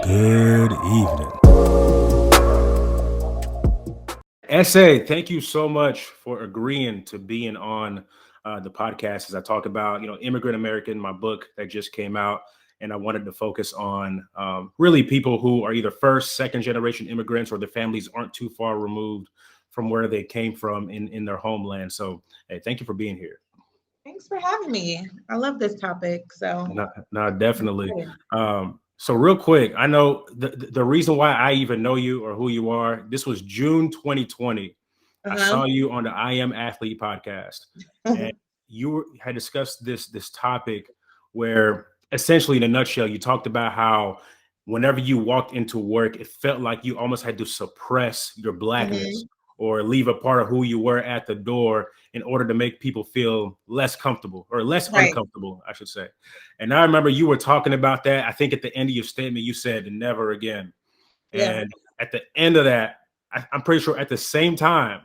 Good evening. Esé, thank you so much for agreeing to being on the podcast as I talk about, Immigrant American, my book that just came out. And I wanted to focus on really people who are either first, second generation immigrants or their families aren't too far removed from where they came from in their homeland. So, hey, thank you for being here. Thanks for having me. I love this topic. No, definitely. So real quick, I know the reason why I even know you or who you are. This was June 2020. I saw you on the I Am Athlete podcast, and had discussed this topic where essentially, in a nutshell, you talked about how whenever you walked into work, it felt like you almost had to suppress your blackness or leave a part of who you were at the door in order to make people feel less comfortable or less uncomfortable, I should say. And I remember you were talking about that. I think at the end of your statement, you said never again. Yeah. And at the end of that, I'm pretty sure at the same time,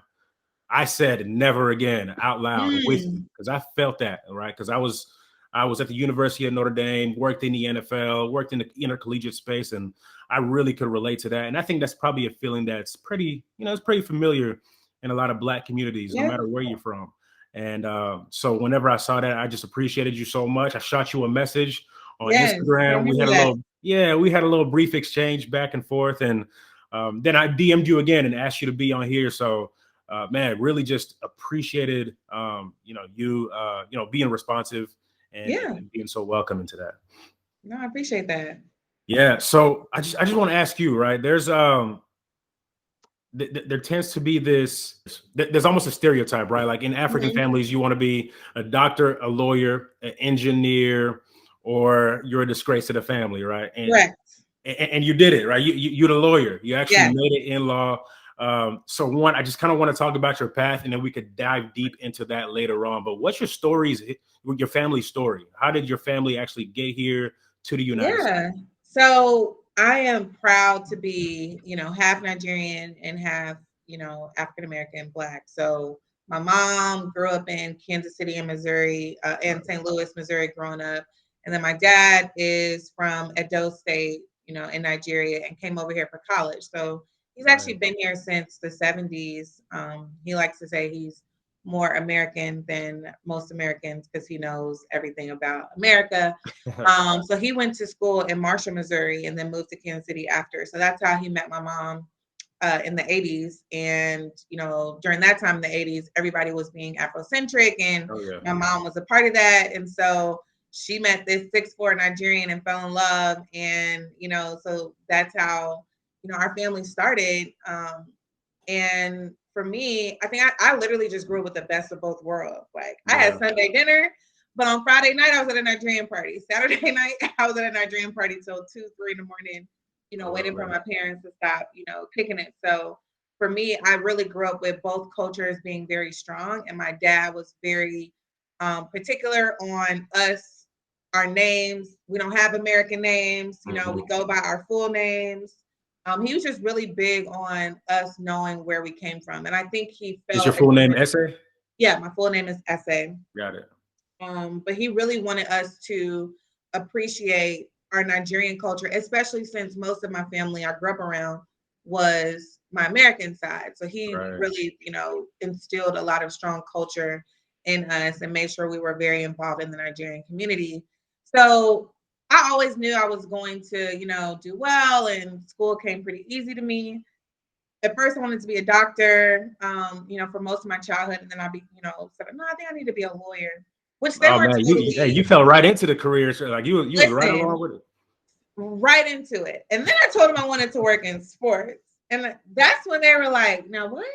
I said never again out loud with you because I felt that, right? Because I was at the University of Notre Dame, worked in the NFL, worked in the intercollegiate space, and I really could relate to that. And I think that's probably a feeling that's pretty, it's pretty familiar in a lot of Black communities, no matter where you're from. And so whenever I saw that, I just appreciated you so much. I shot you a message on Instagram. We had a little brief exchange back and forth, and then I DM'd you again and asked you to be on here. So man, really just appreciated you being responsive and being so welcoming to that. No, I appreciate that. Yeah. So I just want to ask you, right? There's there tends to be there's almost a stereotype, right? Like in African families, you want to be a doctor, a lawyer, an engineer, or you're a disgrace to the family, right? And you did it, right? You're the lawyer. You actually made it in law. So one, I just kind of want to talk about your path, and then we could dive deep into that later on. But what's your family story? How did your family actually get here to the United States? So I am proud to be, half Nigerian and half, African American Black. So my mom grew up in Kansas City in Missouri, and St. Louis, Missouri, growing up. And then my dad is from Edo State, in Nigeria, and came over here for college. So he's actually been here since the 70s. He likes to say he's more American than most Americans because he knows everything about America. So he went to school in Marshall, Missouri, and then moved to Kansas City after. So that's how he met my mom in the 80s. And, during that time in the 80s, everybody was being Afrocentric, and my mom was a part of that. And so she met this 6'4" Nigerian and fell in love. And, so that's how, our family started. And for me, I think I literally just grew up with the best of both worlds. Like I had Sunday dinner, but on Friday night, I was at a Nigerian party. Saturday night, I was at a Nigerian party till 2, 3 in the morning, waiting for my parents to stop, kicking it. So for me, I really grew up with both cultures being very strong. And my dad was very particular on us, our names. We don't have American names. We go by our full names. He was just really big on us knowing where we came from. And I think he felt— Is your full name Esé? Yeah, my full name is Esé. Got it. But he really wanted us to appreciate our Nigerian culture, especially since most of my family I grew up around was my American side. So he really, instilled a lot of strong culture in us and made sure we were very involved in the Nigerian community. So I always knew I was going to, do well, and school came pretty easy to me. At first I wanted to be a doctor, for most of my childhood. And then I said, no, I think I need to be a lawyer, which they were totally— you fell right into the career. So like you was right along with it. Right into it. And then I told them I wanted to work in sports. And that's when they were like, now what?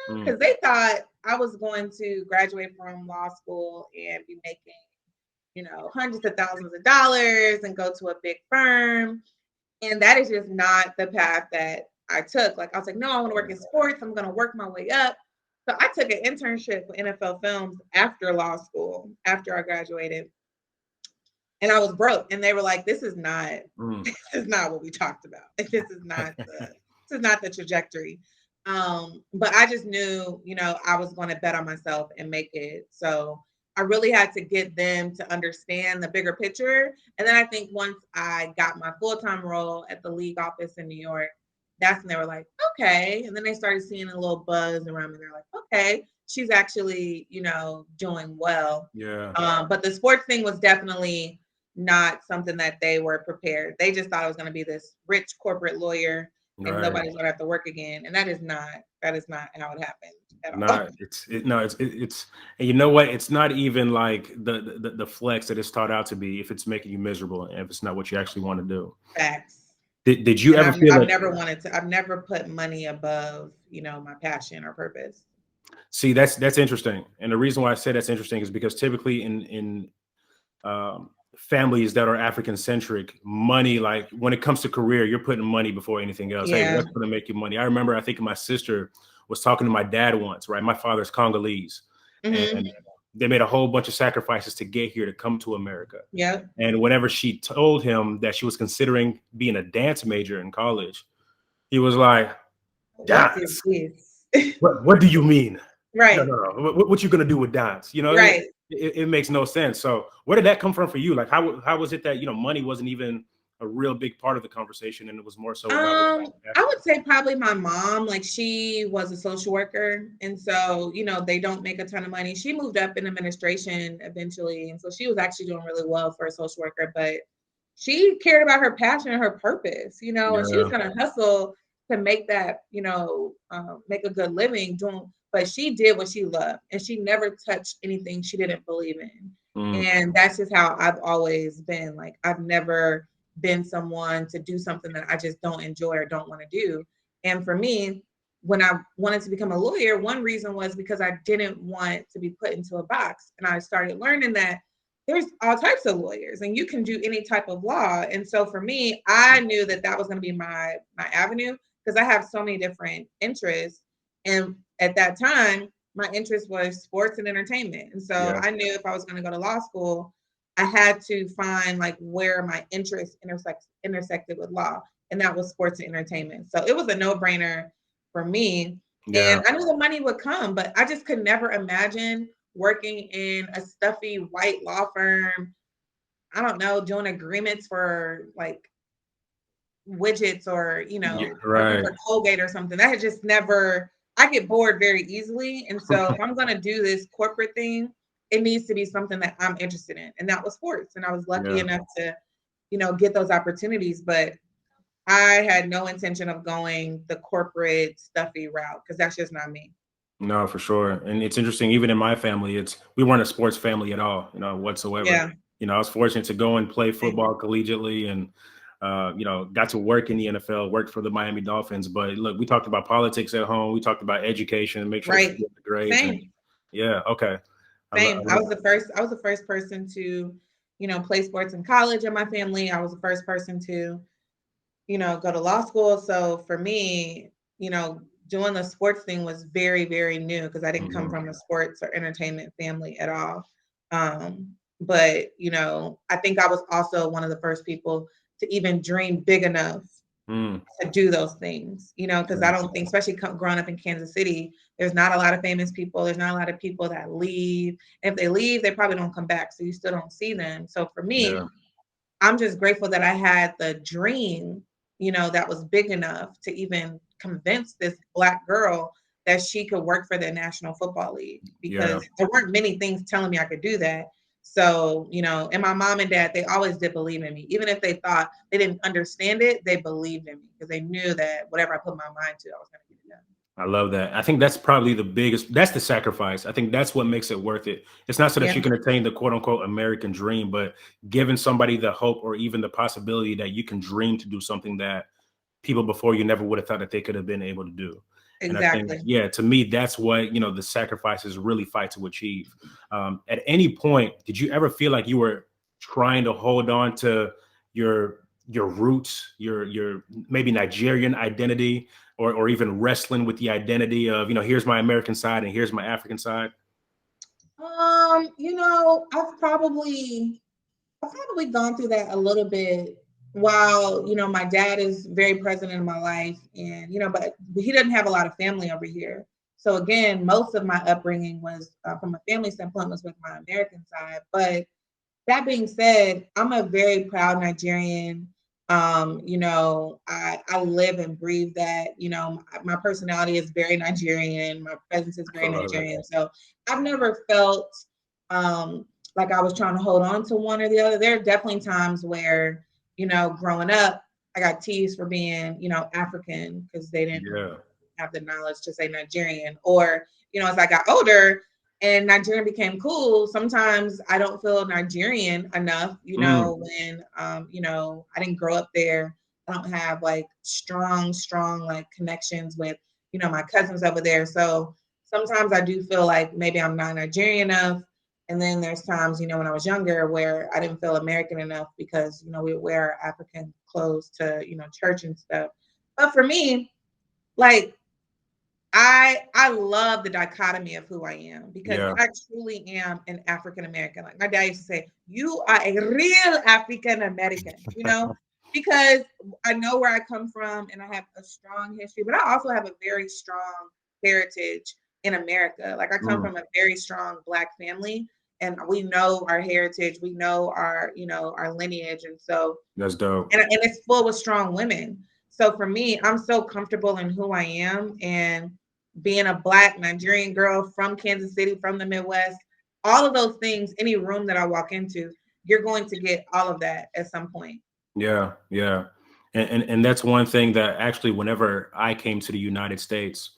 Because they thought I was going to graduate from law school and be making, hundreds of thousands of dollars and go to a big firm. And that is just not the path that I took. Like, I was like, no, I want to work in sports. I'm going to work my way up. So I took an internship with NFL Films after law school, after I graduated. And I was broke. And they were like, this is not what we talked about. This is not the trajectory. But I just knew, I was going to bet on myself and make it. So I really had to get them to understand the bigger picture. And then I think once I got my full-time role at the league office in New York, that's when they were like, okay. And then they started seeing a little buzz around me. They're like, okay, she's actually, doing well. Yeah. But the sports thing was definitely not something that they were prepared. They just thought I was going to be this rich corporate lawyer and nobody's going to have to work again. And that is not how it happened at all. It's and you know what? It's not even like the flex that it's taught out to be if it's making you miserable and if it's not what you actually want to do. Facts. Did you ever feel I've never put money above, my passion or purpose. See, that's interesting. And the reason why I say that's interesting is because typically in families that are African centric, money, like when it comes to career, you're putting money before anything else. Hey, what's going to make you money? I remember, I think my sister was talking to my dad once, right? My father's Congolese, and they made a whole bunch of sacrifices to get here to come to America. Yeah. And whenever she told him that she was considering being a dance major in college, he was like, dance? What do you mean? Right. No. What you gonna do with dance? Right. It makes no sense. So where did that come from for you? Like, how was it that, money wasn't even a real big part of the conversation and it was more so about I would say probably my mom. Like, she was a social worker, and so they don't make a ton of money. She moved up in administration eventually, and so she was actually doing really well for a social worker, but she cared about her passion and her purpose, and she was gonna hustle to make that, make a good living doing. But she did what she loved, and she never touched anything she didn't believe in. And that's just how I've always been. Like, I've never been someone to do something that I just don't enjoy or don't want to do. And for me, when I wanted to become a lawyer, one reason was because I didn't want to be put into a box. And I started learning that there's all types of lawyers and you can do any type of law. And so for me, I knew that was going to be my avenue because I have so many different interests. And at that time, my interest was sports and entertainment. And so I knew if I was going to go to law school, I had to find like where my interests intersected with law. And that was sports and entertainment. So it was a no-brainer for me. Yeah. And I knew the money would come, but I just could never imagine working in a stuffy white law firm. I don't know, doing agreements for like widgets or, for Colgate or something. That had just never, I get bored very easily. And so if I'm going to do this corporate thing, it needs to be something that I'm interested in. And that was sports. And I was lucky enough to, get those opportunities. But I had no intention of going the corporate stuffy route because that's just not me. No, for sure. And it's interesting, even in my family, we weren't a sports family at all, whatsoever. Yeah. I was fortunate to go and play football collegiately and, got to work in the NFL, worked for the Miami Dolphins. But look, we talked about politics at home. We talked about education and make sure you get the grades. Same. Okay. Same. I was the first person to, play sports in college in my family. I was the first person to, go to law school. So for me, doing the sports thing was very, very new because I didn't come from a sports or entertainment family at all. But, I think I was also one of the first people to even dream big enough to do those things, because I don't think, especially growing up in Kansas City, there's not a lot of famous people. There's not a lot of people that leave. And if they leave, they probably don't come back. So you still don't see them. So for me, I'm just grateful that I had the dream, that was big enough to even convince this Black girl that she could work for the National Football League because there weren't many things telling me I could do that. So, and my mom and dad, they always did believe in me. Even if they thought they didn't understand it, they believed in me because they knew that whatever I put my mind to, I was going to get it done. I love that. I think that's probably that's the sacrifice. I think that's what makes it worth it. It's not so that you can attain the quote unquote American dream, but giving somebody the hope or even the possibility that you can dream to do something that people before you never would have thought that they could have been able to do. Exactly. And I think, to me, that's what, the sacrifices really fight to achieve. At any point, did you ever feel like you were trying to hold on to your roots, your maybe Nigerian identity, or even wrestling with the identity of, here's my American side and here's my African side? I've probably gone through that a little bit. While, my dad is very present in my life and, but he doesn't have a lot of family over here. So again, most of my upbringing was from a family standpoint was with my American side. But that being said, I'm a very proud Nigerian. I live and breathe that. My personality is very Nigerian. My presence is very Nigerian. So I've never felt like I was trying to hold on to one or the other. There are definitely times where, growing up, I got teased for being, African because they didn't have the knowledge to say Nigerian. Or, as I got older and Nigerian became cool, sometimes I don't feel Nigerian enough, when, I didn't grow up there. I don't have like strong, like connections with, my cousins over there. So sometimes I do feel like maybe I'm not Nigerian enough. And then there's times, when I was younger where I didn't feel American enough because, we would wear African clothes to, church and stuff. But for me, like, I love the dichotomy of who I am because I truly am an African American. Like my dad used to say, you are a real African American, because I know where I come from and I have a strong history, but I also have a very strong heritage in America. Like I come from a very strong Black family and we know our heritage, we know our, our lineage. And so that's dope. And it's full with strong women. So for me, I'm so comfortable in who I am and being a Black Nigerian girl from Kansas City, from the Midwest, all of those things, any room that I walk into, you're going to get all of that at some point. Yeah. And that's one thing that actually, whenever I came to the United States,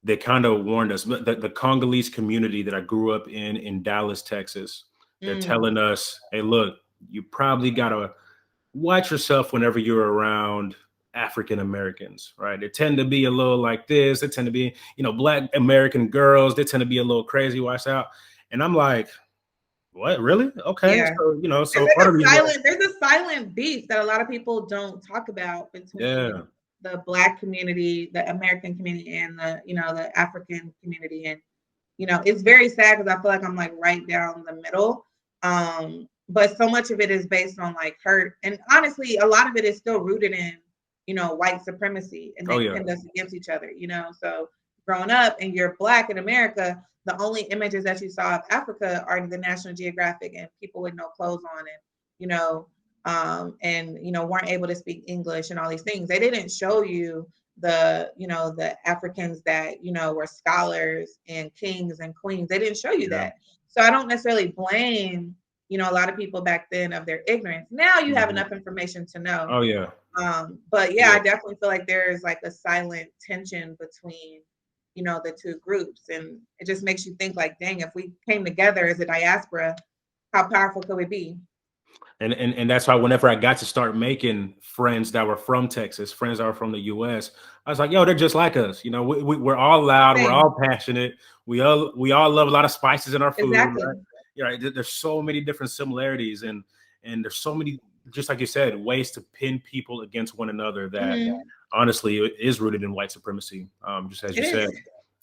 they kind of warned us, the Congolese community that I grew up in Dallas, Texas, they're telling us, hey, look, you probably got to watch yourself whenever you're around African Americans, right? They tend to be a little like this. They tend to be, Black American girls. They tend to be a little crazy. Watch out. And I'm like, what? Really? Okay. Yeah. So, so there's, part of me there's a silent beef that a lot of people don't talk about between the Black community, the American community, and the, the African community. And, it's very sad because I feel like I'm like right down the middle. But so much of it is based on like hurt. And honestly, a lot of it is still rooted in, white supremacy, and they pinned us against each other, So growing up and you're Black in America, the only images that you saw of Africa are the National Geographic and people with no clothes on and, weren't able to speak English and all these things. They didn't show you the Africans that, were scholars and kings and queens. They didn't show you that. So I don't necessarily blame, a lot of people back then of their ignorance. Now you have enough information to know. Oh, yeah. But I definitely feel like there's like a silent tension between, the two groups. And it just makes you think like, dang, if we came together as a diaspora, how powerful could we be? And that's why whenever I got to start making friends that were from Texas, friends that were from the US, I was like, yo, they're just like us. We're all loud. We're all passionate. We all love a lot of spices in our food. Exactly. Right? There's so many different similarities and there's so many, just like you said, ways to pin people against one another that honestly is rooted in white supremacy, just as you said.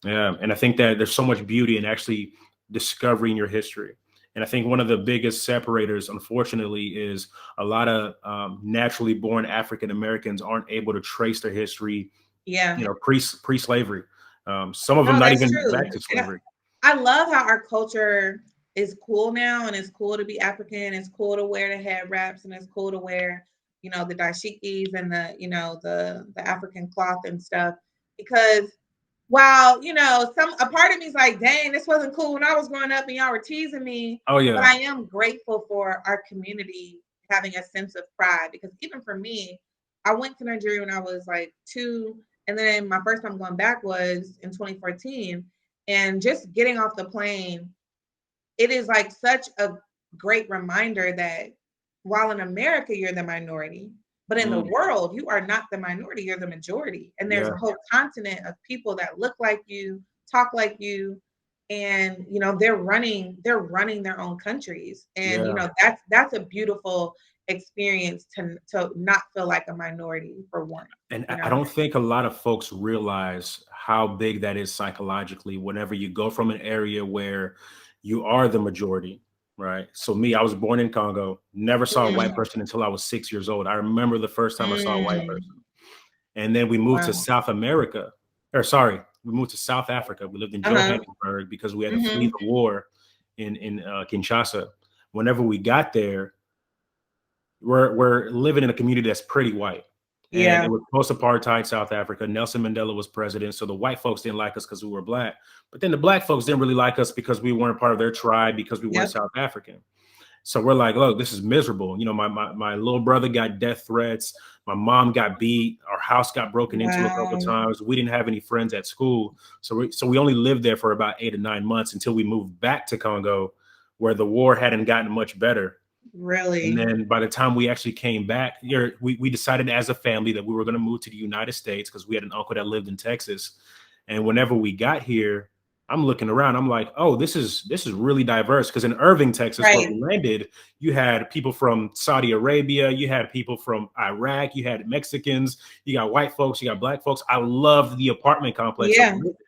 Yeah. And I think that there's so much beauty in actually discovering your history. And I think one of the biggest separators, unfortunately, is a lot of naturally born African Americans aren't able to trace their history, pre-slavery. Some of them not even back to slavery. I love how our culture is cool now, and it's cool to be African. It's cool to wear the head wraps, and it's cool to wear, the dashikis and the African cloth and stuff. Because while, a part of me is like, dang, this wasn't cool when I was growing up and y'all were teasing me. Oh, yeah. But I am grateful for our community having a sense of pride, because even for me, I went to Nigeria when I was like 2. And then my first time going back was in 2014. And just getting off the plane, it is like such a great reminder that while in America, you're the minority, but in the world, you are not the minority, you're the majority. And there's a whole continent of people that look like you, talk like you, and they're running their own countries. And that's a beautiful experience to not feel like a minority, for one. And I don't think a lot of folks realize how big that is psychologically whenever you go from an area where you are the majority. Right. So me, I was born in Congo, never saw a white person until I was 6 years old. I remember the first time I saw a white person. And then we moved to South America. We we moved to South Africa. We lived in Uh-huh. Johannesburg because we had to flee Mm-hmm. the war in Kinshasa. Whenever we got there, we're living in a community that's pretty white. And Yeah. it was post-apartheid South Africa. Nelson Mandela was president. So the white folks didn't like us because we were black. But then the black folks didn't really like us because we weren't part of their tribe, because we weren't Yep. South African. So we're like, look, this is miserable. You know, my little brother got death threats. My mom got beat. Our house got broken into a couple of Wow. times. We didn't have any friends at school. So we only lived there for about 8 or 9 months until we moved back to Congo, where the war hadn't gotten much better. And Really? then by the time we actually came back here, we decided as a family that we were going to move to the United States because we had an uncle that lived in Texas. And whenever we got here, I'm looking around. I'm like, oh, this is really diverse. Because in Irving, Texas, where Right. we landed, you had people from Saudi Arabia, you had people from Iraq, you had Mexicans, you got white folks, you got black folks. I loved the apartment complex that Yeah. we lived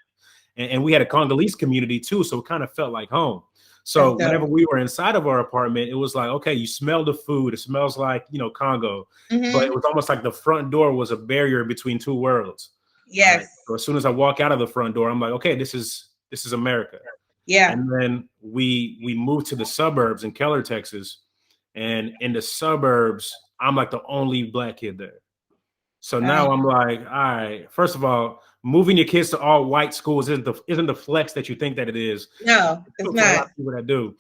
in. And we had a Congolese community too, so it kind of felt like home. That's So whenever dope. we were inside of our apartment, it was like, okay, you smell the food. It smells like, Congo. But it Mm-hmm. was almost like the front door was a barrier between two worlds. Right. Yes. So as soon as I walk out of the front door, I'm like, okay, this is America. Yeah. And then we moved to the suburbs in Keller, Texas. And in the suburbs, I'm like the only black kid there. So now I'm like, all right, first of all, moving your kids to all white schools isn't the flex that you think that it is. No, it's For a lot not. of people that do.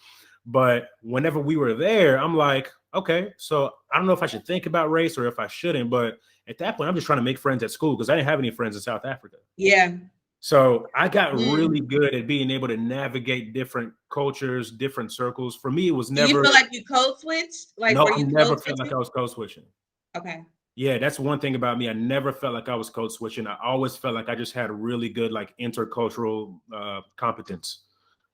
But whenever we were there, I'm like, okay, so I don't know if I should think about race or if I shouldn't. But at that point, I'm just trying to make friends at school because I didn't have any friends in South Africa. Yeah. So I got really Mm. good at being able to navigate different cultures, different circles. For me, it was Do you never, feel like you code switched? Like, no, were I you never code felt like I switching? was code switching. Okay. Yeah, that's one thing about me. I never felt like I was code switching. I always felt like I just had a really good like intercultural competence.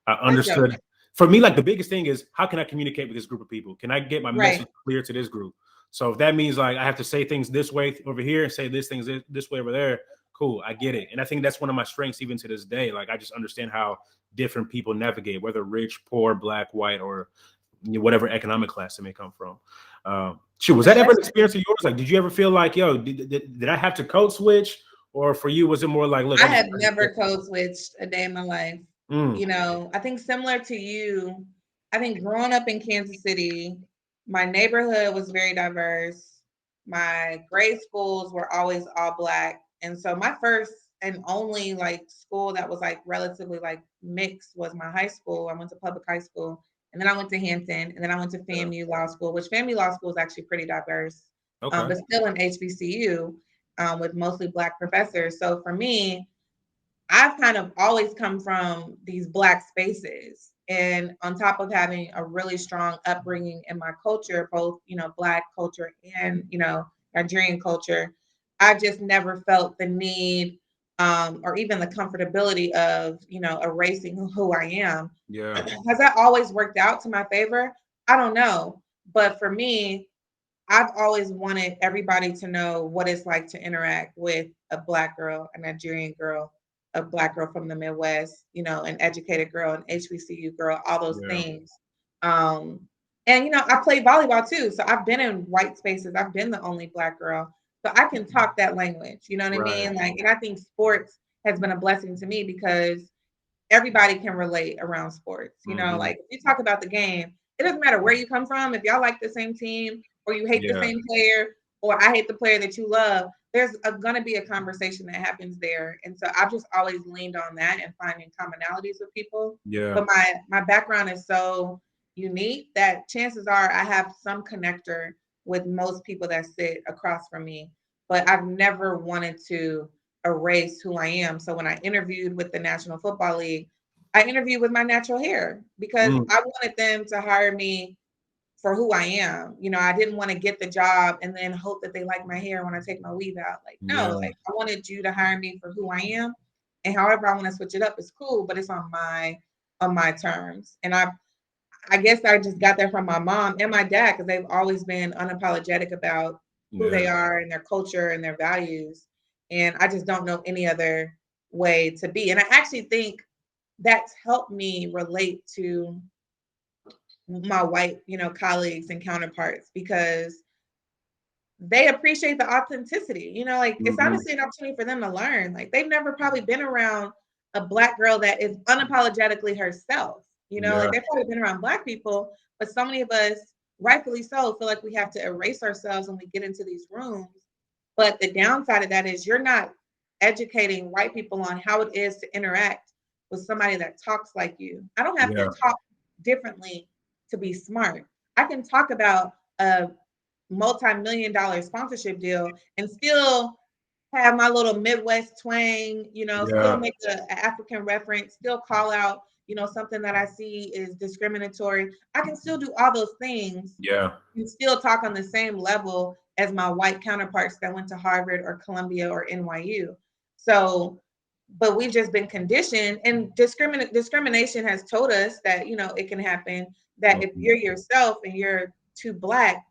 I That's dope. understood. For me, like the biggest thing is how can I communicate with this group of people? Can I get my Right. message clear to this group? So if that means like I have to say things this way over here and say this things this way over there, cool, I get it. And I think that's one of my strengths even to this day. Like I just understand how different people navigate, whether rich, poor, black, white, or whatever economic class they may come from. Was that ever an experience of yours? Like, did you ever feel like, yo, did I have to code switch? Or for you, was it more like, look, I I just have never code switched a day in my life. Mm. You know, I think similar to you, I think growing up in Kansas City, my neighborhood was very diverse. My grade schools were always all black. And so my first and only like school that was like relatively like mixed was my high school. I went to public high school, and then I went to Hampton, and then I went to FAMU Law School, which FAMU Law School is actually pretty diverse, Okay. but still an HBCU with mostly black professors. So for me, I've kind of always come from these black spaces. And on top of having a really strong upbringing in my culture, both, black culture and, Nigerian culture, I just never felt the need or even the comfortability of, erasing who I am. Yeah. Has that always worked out to my favor? I don't know. But for me, I've always wanted everybody to know what it's like to interact with a black girl, a Nigerian girl, a black girl from the Midwest, an educated girl, an HBCU girl, all those Yeah. things. Um, and I play volleyball too. So I've been in white spaces. I've been the only black girl. So I can talk that language. You know what I Right. mean? Like, and I think sports has been a blessing to me because everybody can relate around sports. Mhm. Like if you talk about the game, it doesn't matter where you come from. If y'all like the same team or you hate the Yeah. same player or I hate the player that you love, there's going to be a conversation that happens there. And so I've just always leaned on that and finding commonalities with people. Yeah. But my background is so unique that chances are I have some connector with most people that sit across from me. But I've never wanted to erase who I am. So when I interviewed with the National Football League, I interviewed with my natural hair because I wanted them to hire me for who I am. I didn't want to get the job and then hope that they like my hair when I take my weave out. Like, no, Yeah. like I wanted you to hire me for who I am. And however I want to switch it up is cool, but it's on my terms. And I guess I just got that from my mom and my dad because they've always been unapologetic about who they Yeah. are and their culture and their values. And I just don't know any other way to be. And I actually think that's helped me relate to my white, colleagues and counterparts because they appreciate the authenticity. You know, like it's Mm-hmm. honestly an opportunity for them to learn. Like they've never probably been around a Black girl that is unapologetically herself. You know, Yeah. like they've probably been around Black people, but so many of us, rightfully so, feel like we have to erase ourselves when we get into these rooms. But the downside of that is you're not educating white people on how it is to interact with somebody that talks like you. I don't have to Yeah. talk differently to be smart. I can talk about a multi-million-dollar sponsorship deal and still have my little Midwest twang, you know, still Yeah. make an African reference, still call out, you know, something that I see is discriminatory. I can still do all those things Yeah. and still talk on the same level as my white counterparts that went to Harvard or Columbia or NYU. So, but we've just been conditioned, and discrimination has told us that, you know, it can happen, that if Mm-hmm. you're yourself and you're too Black,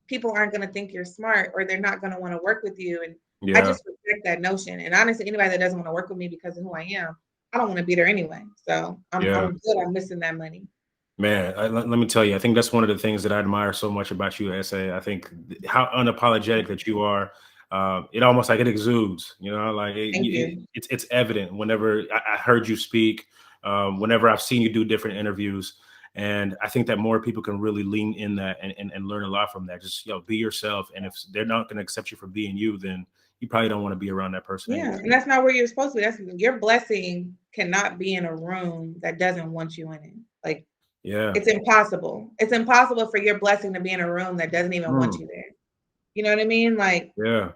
people aren't going to think you're smart, or they're not going to want to work with you. And I Yeah. just respect that notion. And honestly, anybody that doesn't want to work with me because of who I am, I don't want to be there anyway. So Yeah. I'm good on missing that money. Man, let me tell you, I think that's one of the things that I admire so much about you, Essay. I think how unapologetic that you are. It almost like it exudes, you know, like Thank you. it's evident whenever I heard you speak, whenever I've seen you do different interviews. And I think that more people can really lean in that and learn a lot from that. Just, be yourself. And if they're not going to accept you for being you, then you probably don't want to be around that person Yeah, anyway. and that's not where you're supposed to be. That's your blessing cannot be in a room that doesn't want you in it. Like Yeah. it's impossible. It's impossible for your blessing to be in a room that doesn't even want Mm. you there. You know what I mean? Like Yeah.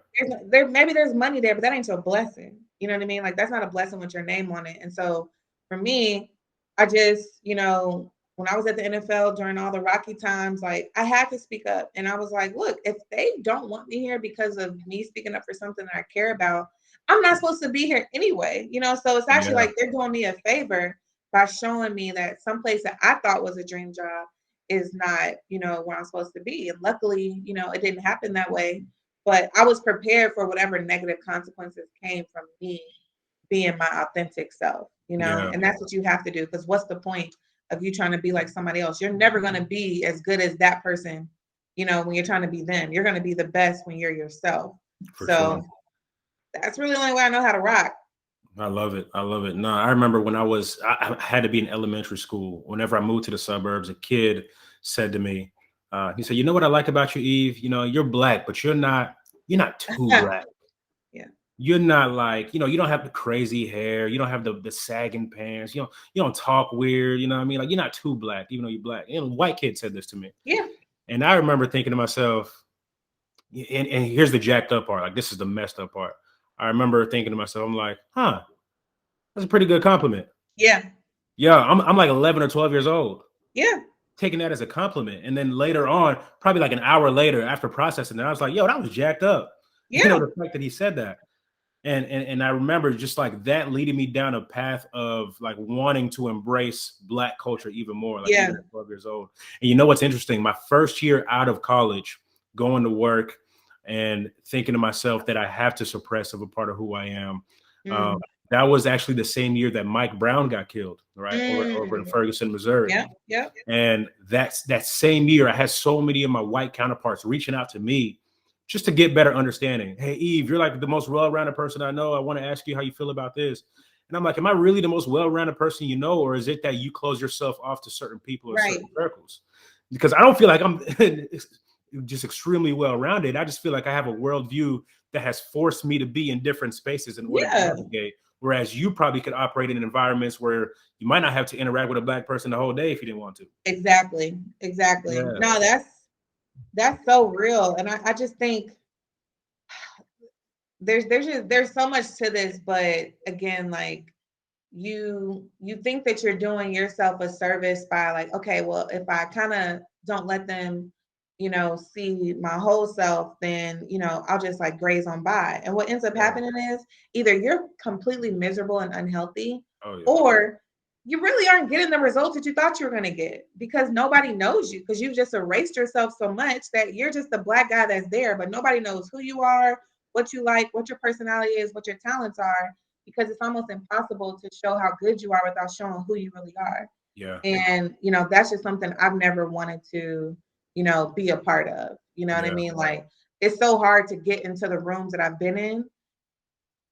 there maybe there's money there, but that ain't your blessing. You know what I mean? Like that's not a blessing with your name on it. And so for me, I just, you know, when I was at the NFL during all the rocky times, like I had to speak up. And I was like, look, if they don't want me here because of me speaking up for something that I care about, I'm not supposed to be here anyway. You know, so it's actually Yeah. like they're doing me a favor by showing me that some place that I thought was a dream job is not, you know, where I'm supposed to be. And luckily, you know, it didn't happen that way. But I was prepared for whatever negative consequences came from me being my authentic self, you know, Yeah. and that's what you have to do. Because what's the point of you trying to be like somebody else? You're never going to be as good as that person, you know, when you're trying to be them. You're going to be the best when you're yourself. For sure. So that's really the only way I know how to rock. I love it. I love it. No, I remember when I had to be in elementary school. Whenever I moved to the suburbs, a kid said to me, he said, "You know what I like about you, Eve? You know, you're Black, but you're not too Black. Yeah. You're not like, you don't have the crazy hair. You don't have the sagging pants. You don't talk weird. You know what I mean? Like you're not too Black, even though you're Black." And a white kid said this to me. Yeah. And I remember thinking to myself, and here's the jacked up part. Like this is the messed up part. I remember thinking to myself, I'm like, huh, that's a pretty good compliment. Yeah. Yeah, I'm like 11 or 12 years old, Yeah. taking that as a compliment. And then later on, probably like an hour later after processing that, I was like, yo, that was jacked up. Yeah. The fact that he said that. And I remember just like that leading me down a path of like wanting to embrace Black culture even more, like Yeah. even at 12 years old. And you know what's interesting? My first year out of college, going to work and thinking to myself that I have to suppress of a part of who I am. Um, Mm. that was actually the same year that Mike Brown got killed, right? Over in Mm. Ferguson, Missouri. Yeah. Yeah. And that same year, I had so many of my white counterparts reaching out to me just to get better understanding. Hey, Eve, you're like the most well-rounded person I know. I want to ask you how you feel about this. And I'm like, am I really the most well-rounded person you know, or is it that you close yourself off to certain people or Right. certain circles? Because I don't feel like I'm just extremely well-rounded. I just feel like I have a worldview that has forced me to be in different spaces in order to Yeah. navigate. Whereas you probably could operate in environments where you might not have to interact with a Black person the whole day if you didn't want to. Exactly. Exactly. Yeah. No, that's so real. And I just think there's so much to this, but again, like you think that you're doing yourself a service by like, okay, well, if I kind of don't let them, you know, see my whole self, then, you know, I'll just like graze on by. And what ends up Yeah. happening is either you're completely miserable and unhealthy, Oh yeah. or you really aren't getting the results that you thought you were going to get because nobody knows you, because you've just erased yourself so much that you're just the Black guy that's there, but nobody knows who you are, what you like, what your personality is, what your talents are, because it's almost impossible to show how good you are without showing who you really are. Yeah. And, you know, that's just something I've never wanted to, you know, be a part of. You know what I Yeah. mean? Like, it's so hard to get into the rooms that I've been in.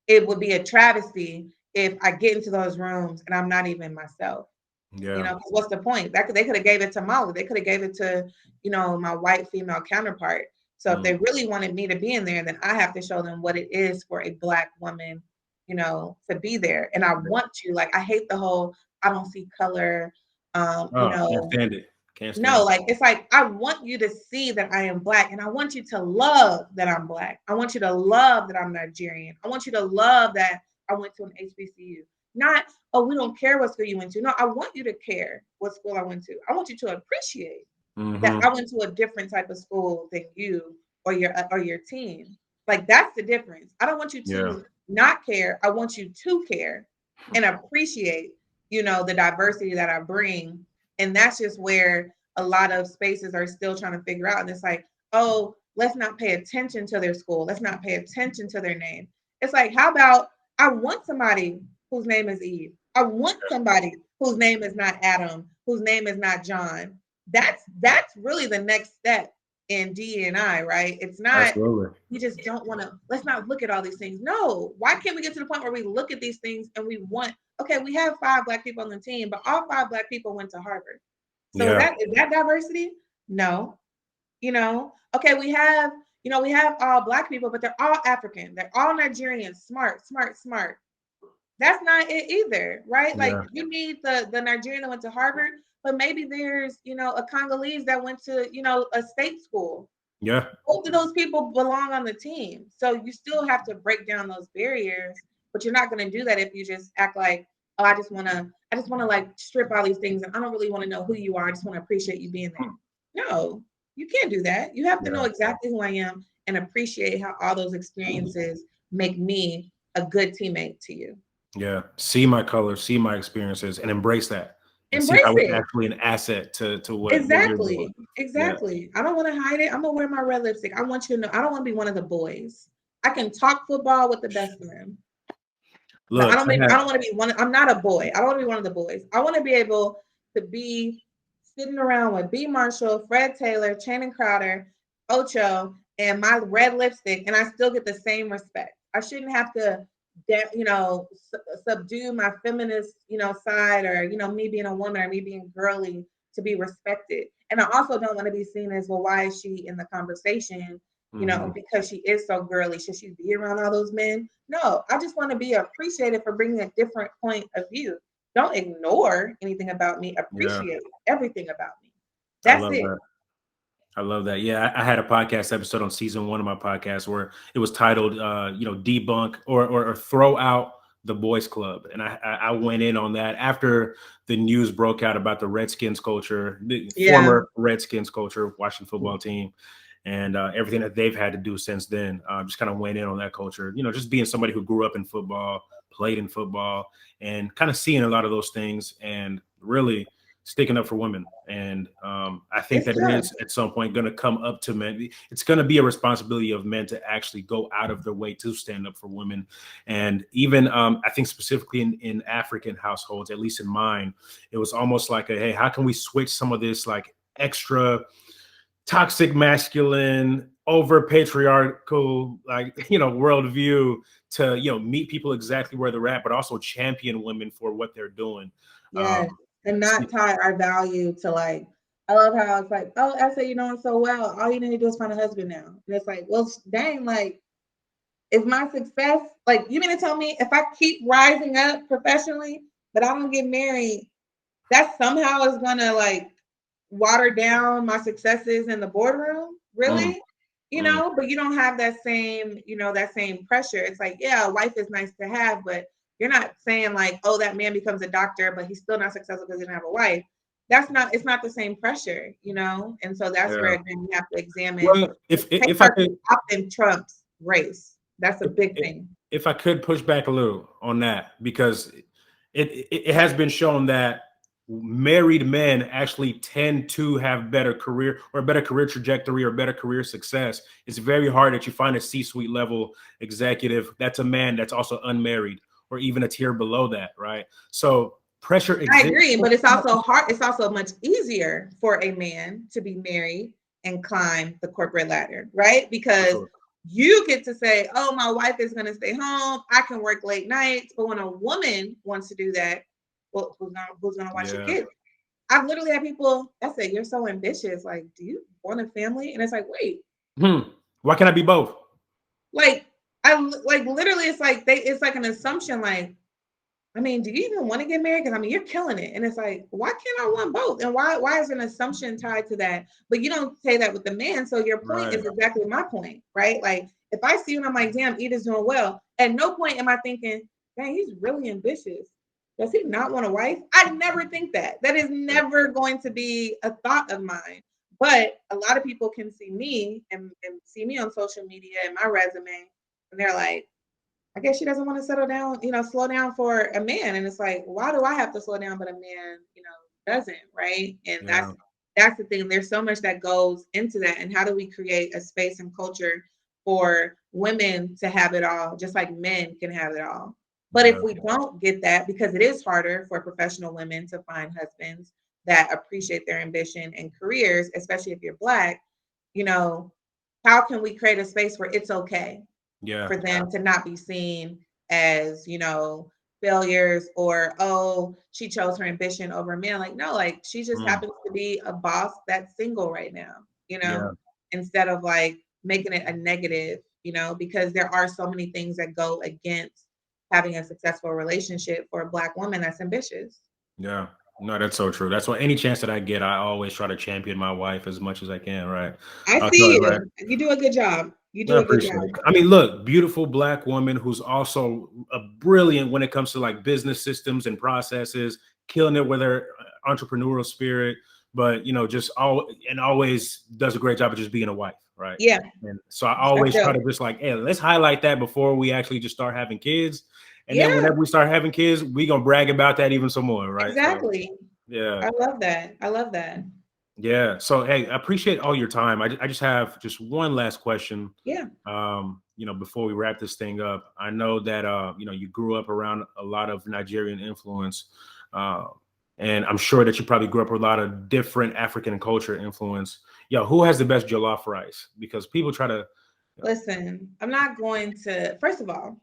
It would be a travesty if I get into those rooms and I'm not even myself. Yeah. You know, what's the point? They could have gave it to Molly. They could have gave it to, you know, my white female counterpart. So if they really wanted me to be in there, then I have to show them what it is for a Black woman, you know, to be there. And I want you, like, I hate the whole, I don't see color, you know. Can't stand it. Can't stand No, it. like, it's like, I want you to see that I am Black, and I want you to love that I'm Black. I want you to love that I'm Nigerian. I want you to love that I went to an HBCU. Not, oh, we don't care what school you went to. No, I want you to care what school I went to. I want you to appreciate that I went to a different type of school than you or your team. Like, that's the difference. I don't want you to not care. I want you to care and appreciate, you know, the diversity that I bring. And that's just where a lot of spaces are still trying to figure out. And it's like, oh, let's not pay attention to their school. Let's not pay attention to their name. It's like, how about I want somebody whose name is Eve. I want somebody whose name is not Adam, whose name is not John. That's really the next step in DEI, right? It's not, we just don't want to, let's not look at all these things. No, why can't we get to the point where we look at these things and we want, okay, we have 5 Black people on the team, but all 5 Black people went to Harvard. So is that diversity? No. You know, okay, we have all Black people, but they're all African. They're all Nigerian, smart. That's not it either, right? Like, you need the Nigerian that went to Harvard, but maybe there's, you know, a Congolese that went to, you know, a state school. Yeah. Both of those people belong on the team. So you still have to break down those barriers, but you're not going to do that if you just act like, oh, I just want to like strip all these things and I don't really want to know who you are. I just want to appreciate you being there. No, you can't do that. You have to know exactly who I am and appreciate how all those experiences make me a good teammate to you. Yeah. See my colors, see my experiences, and embrace that. And embrace see how it's it. actually an asset to what Exactly. What Exactly. I don't want to hide it. I'm gonna wear my red lipstick. I want you to know I don't want to be one of the boys. I can talk football with the best of them. Look, I don't want to be one. I'm not a boy. I don't want to be one of the boys. I want to be able to be sitting around with B. Marshall, Fred Taylor, Channing Crowder, Ocho, and my red lipstick, and I still get the same respect. I shouldn't have to, you know, subdue my feminist, you know, side, or, you know, me being a woman or me being girly to be respected. And I also don't want to be seen as, well, why is she in the conversation? You know, because she is so girly, should she be around all those men? No, I just want to be appreciated for bringing a different point of view. Don't ignore anything about me. Appreciate everything about me. That's it. I love that. Yeah, I had a podcast episode on season 1 of my podcast where it was titled, you know, debunk or throw out the boys club. And I went in on that after the news broke out about the Redskins culture, the former Redskins culture, Washington football team, and everything that they've had to do since then. Just kind of went in on that culture, you know, just being somebody who grew up in football, played in football, and kind of seeing a lot of those things and really sticking up for women. And I think that it is at some point going to come up to men. It's going to be a responsibility of men to actually go out of their way to stand up for women. And even I think specifically in African households, at least in mine, it was almost like hey, how can we switch some of this like extra toxic masculine, over patriarchal, like, you know, worldview to, you know, meet people exactly where they're at, but also champion women for what they're doing. Yes. And not tie our value to, like, I love how it's like, oh, Esé, you're doing so well. All you need to do is find a husband now. And it's like, well, dang, like, is my success, like, you mean to tell me if I keep rising up professionally, but I don't get married, that somehow is gonna, like, water down my successes in the boardroom? Really? You know, but you don't have that same, you know, that same pressure. It's like, yeah, a wife is nice to have, but you're not saying like, oh, that man becomes a doctor, but he's still not successful because he didn't have a wife. It's not the same pressure, you know? And so that's where then you have to examine. Well, if I could, often trumps race. That's a big thing. If I could push back a little on that, because it has been shown that married men actually tend to have better career trajectory or better career success. It's very hard that you find a C-suite level executive that's a man that's also unmarried, or even a tier below that, right? So pressure exists. I agree, but it's also hard. It's also much easier for a man to be married and climb the corporate ladder, right? Because you get to say, oh, my wife is going to stay home. I can work late nights. But when a woman wants to do that, well, who's going to watch your kids? I've literally had people that say, you're so ambitious. Like, do you want a family? And it's like, wait. Why can't I be both? Like, literally, it's like an assumption. Like, I mean, do you even want to get married? Because I mean, you're killing it. And it's like, why can't I want both? And why is an assumption tied to that? But you don't say that with the man. So your point is exactly my point, right? Like, if I see you and I'm like, damn, Edith's doing well, at no point am I thinking, dang, he's really ambitious. Does he not want a wife? I never think that. That is never going to be a thought of mine. But a lot of people can see me and see me on social media and my resume, and they're like, I guess she doesn't want to settle down, slow down for a man. And it's like, why do I have to slow down, but a man, doesn't, right? And that's the thing. There's so much that goes into that. And how do we create a space and culture for women to have it all, just like men can have it all? But if we don't get that, because it is harder for professional women to find husbands that appreciate their ambition and careers, especially if you're Black, how can we create a space where it's okay for them to not be seen as, failures or, oh, she chose her ambition over a man? Like, no, like she just happens to be a boss that's single right now, instead of like making it a negative, because there are so many things that go against having a successful relationship for a Black woman that's ambitious. Yeah. No, that's so true. That's why any chance that I get, I always try to champion my wife as much as I can, right? I see you. Right. You do a good job. You do a good job. I mean, look, beautiful Black woman who's also a brilliant when it comes to like business systems and processes, killing it with her entrepreneurial spirit, but just always does a great job of just being a wife, right? Yeah. And so I always try to just like, hey, let's highlight that before we actually just start having kids. And then whenever we start having kids, we're going to brag about that even some more, right? Exactly. So, I love that. I love that. Yeah. So, hey, I appreciate all your time. I just have just one last question. Yeah. Before we wrap this thing up, I know that, you grew up around a lot of Nigerian influence. And I'm sure that you probably grew up with a lot of different African culture influence. Who has the best jollof rice? Because people try to. Listen, I'm not going to, first of all,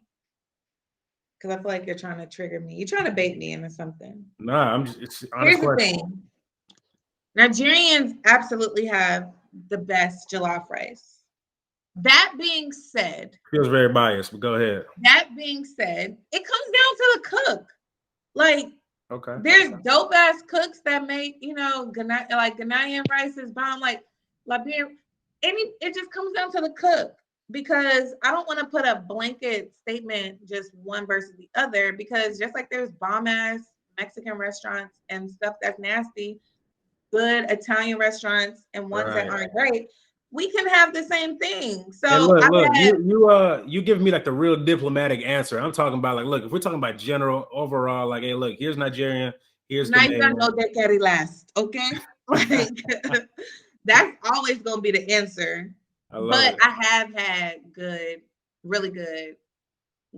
because I feel like you're trying to trigger me. You're trying to bait me into something. Nah, it's honest. Here's the thing. Nigerians absolutely have the best jollof rice. That being said, feels very biased, but go ahead. That being said, it comes down to the cook. Like, there's dope ass cooks that make, Ghanaian rice is bomb, like Liberian. It just comes down to the cook, because I don't want to put a blanket statement just one versus the other, because just like there's bomb ass Mexican restaurants and stuff that's nasty, good Italian restaurants and ones that aren't great, we can have the same thing. So hey, look, you give me like the real diplomatic answer. I'm talking about like, look, if we're talking about general overall, like, hey, look, here's Nigerian, here's Ghanaian. No, they carry last, okay? Like, that's always gonna be the answer. But I have had really good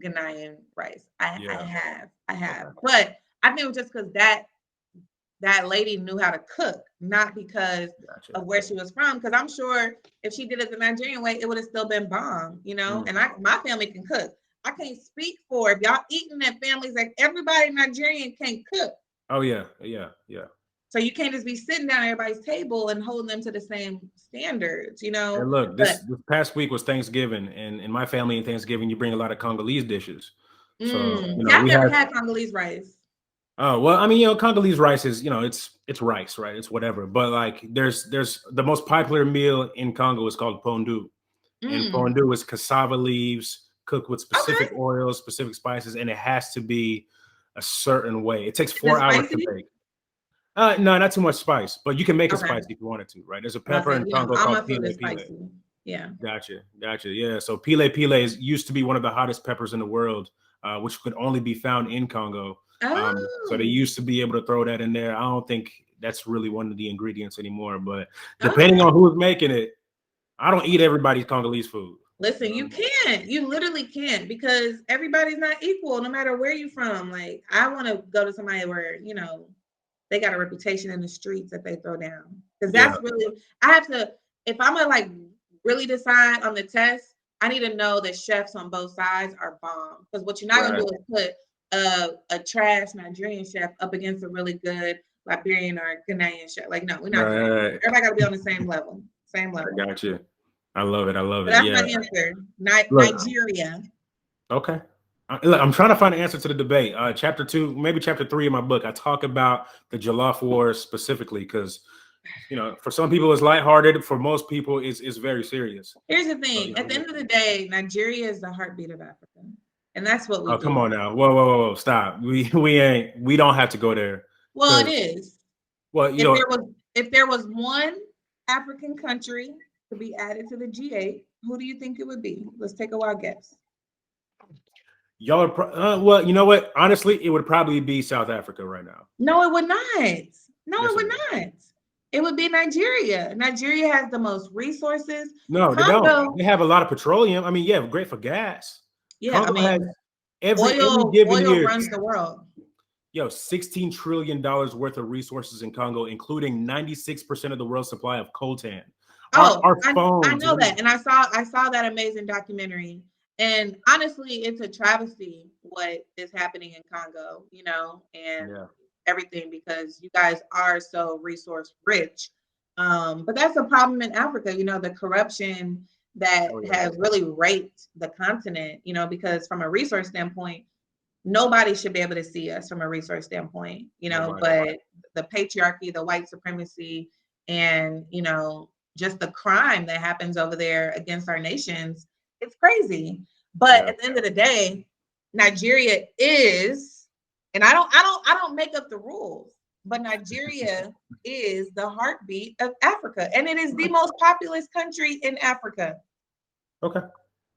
Ghanaian rice. I have. But I think it was just because that lady knew how to cook, not because of where she was from. Because I'm sure if she did it the Nigerian way, it would have still been bomb, And my family can cook. I can't speak for if y'all eating at families like everybody Nigerian can cook. Oh yeah. So you can't just be sitting down at everybody's table and holding them to the same standards, And look, this past week was Thanksgiving, and in my family, in Thanksgiving, you bring a lot of Congolese dishes. So I've never had Congolese rice. Oh, well, I mean, Congolese rice is, it's rice, right? It's whatever. But like there's the most popular meal in Congo is called pondu. And pondu is cassava leaves cooked with specific oils, specific spices, and it has to be a certain way. It takes 4 hours to bake. No, not too much spice, but you can make it spicy if you wanted to, right? There's a pepper in Congo called pile pile. Yeah. Gotcha. Yeah. So pile pile used to be one of the hottest peppers in the world, which could only be found in Congo. So they used to be able to throw that in there. I don't think that's really one of the ingredients anymore, but depending on who's making it, I don't eat everybody's Congolese food. Listen, you can't. You literally can't, because everybody's not equal, no matter where you're from. Like, I want to go to somebody where, they got a reputation in the streets that they throw down. Because that's really, I have to, if I'm gonna like really decide on the test, I need to know that chefs on both sides are bomb. Because what you're not gonna do is put a trash Nigerian chef up against a really good Liberian or Ghanaian chef. Like, no, we're not doing that. Everybody gotta be on the same level. Same level. I got you. I love it. I love it. That's my answer. Nigeria. Okay. Look, I'm trying to find an answer to the debate. Chapter 2, maybe chapter 3 of my book, I talk about the Jollof Wars specifically because, you know, for some people it's lighthearted. For most people, it's very serious. Here's the thing. At the end of the day, Nigeria is the heartbeat of Africa. And that's what we do. Come on now. Whoa. Stop. We don't have to go there. Well, it is. Well, if there was one African country to be added to the G8, who do you think it would be? Let's take a wild guess. Y'all are well, you know what? Honestly, it would probably be South Africa right now. No, it would not. No, it would not. It would be Nigeria. Nigeria has the most resources. No, they don't. They have a lot of petroleum. I mean, yeah, great for gas. Yeah, Congo I mean, every given oil year runs the world. Yo, $16 trillion worth of resources in Congo, including 96% of the world's supply of coltan. Our phones, I know that, and I saw that amazing documentary. And honestly, it's a travesty what is happening in Congo, you know, and everything, because you guys are so resource rich. But that's a problem in Africa, you know, the corruption that has really raped the continent, you know, because from a resource standpoint, nobody should be able to see us from a resource standpoint, you know, but the patriarchy, the white supremacy, and, you know, just the crime that happens over there against our nations, it's crazy. But at the end of the day, Nigeria is, and I don't make up the rules, but Nigeria is the heartbeat of Africa, and it is the most populous country in Africa. Okay.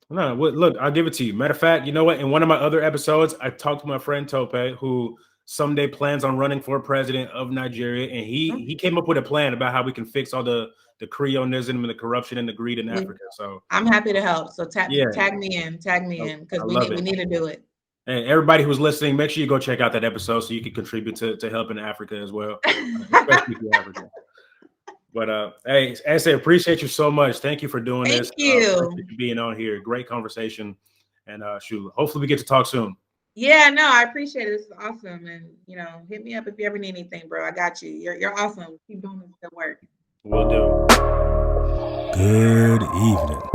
No, look, I'll give it to you. Matter of fact, you know what? In one of my other episodes, I talked to my friend Tope, who someday plans on running for president of Nigeria, and he came up with a plan about how we can fix all the Creolism and the corruption and the greed in Africa. So I'm happy to help. So tag me in, because we need to do it. And everybody who's listening, make sure you go check out that episode so you can contribute to helping Africa as well, especially for Africa. But hey, Esé, appreciate you so much. Thank you for doing this. Thank you for being on here. Great conversation, and hopefully we get to talk soon. Yeah, no, I appreciate it. This is awesome, and you know, hit me up if you ever need anything, bro. I got you. You're awesome. Keep doing this good work. Will do. Good evening.